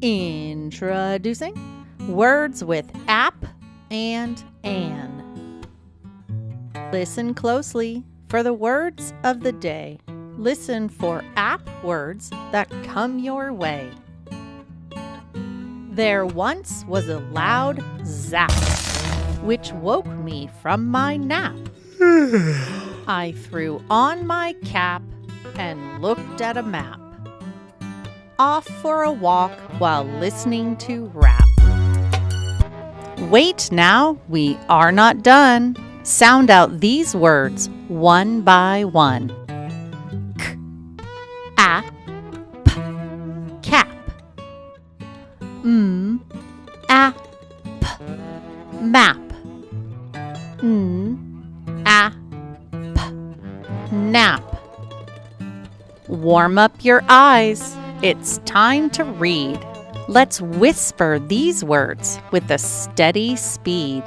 Introducing words with ap and an. Listen closely for the words of the day. Listen for ap words that come your way. There once was a loud zap, which woke me from my nap. I threw on my cap and looked at a map. Off for a walk while listening to rap. Wait now, we are not done. Sound out these words one by one. K, a, p, cap. A, p, map. A, p, nap. Warm up your eyes. It's time to read. Let's whisper these words with a steady speed.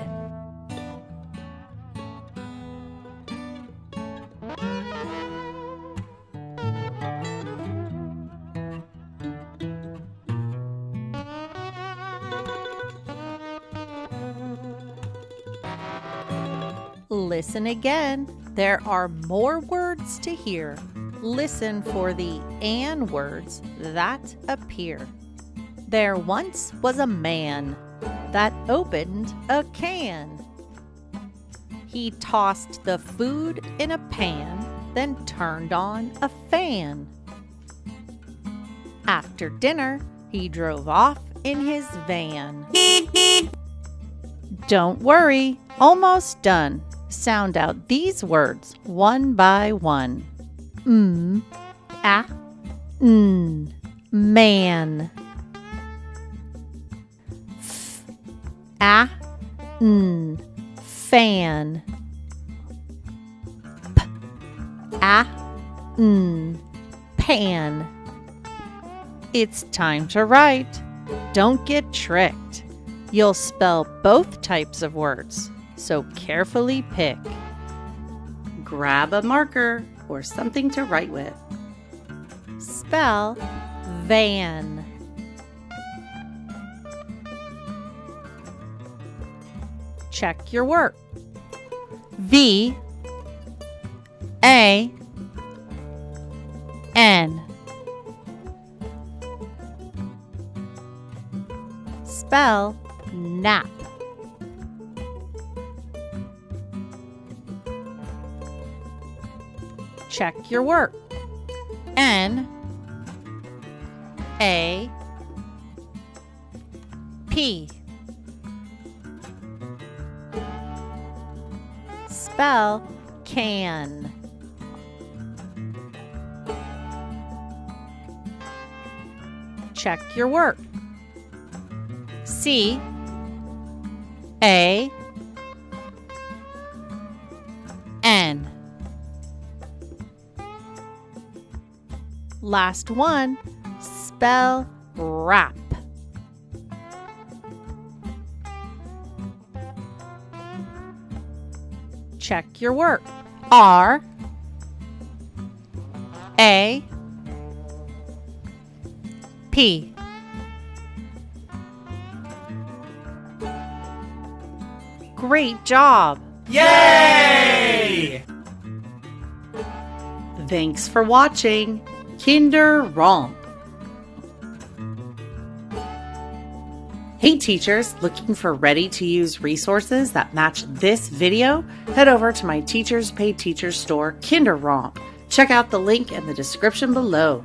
Listen again. There are more words to hear. Listen for the "and" words that appear. There once was a man that opened a can. He tossed the food in a pan, then turned on a fan. After dinner, he drove off in his van. Don't worry, almost done. Sound out these words one by one. A, n, man. F, a, n, fan. P, a, n, pan. It's time to write. Don't get tricked. You'll spell both types of words, so carefully pick. Grab a marker or something to write with. Spell van. Check your work. V, A, N. Spell nap. Check your work. N, A, P. Spell can. Check your work. C, A, N. Last one, spell wrap. Check your work. R, A, P. Great job! Yay! Thanks for watching Kinder Romp. Hey teachers, looking for ready-to-use resources that match this video? Head over to my Teachers Pay Teachers store, Kinder Romp. Check out the link in the description below.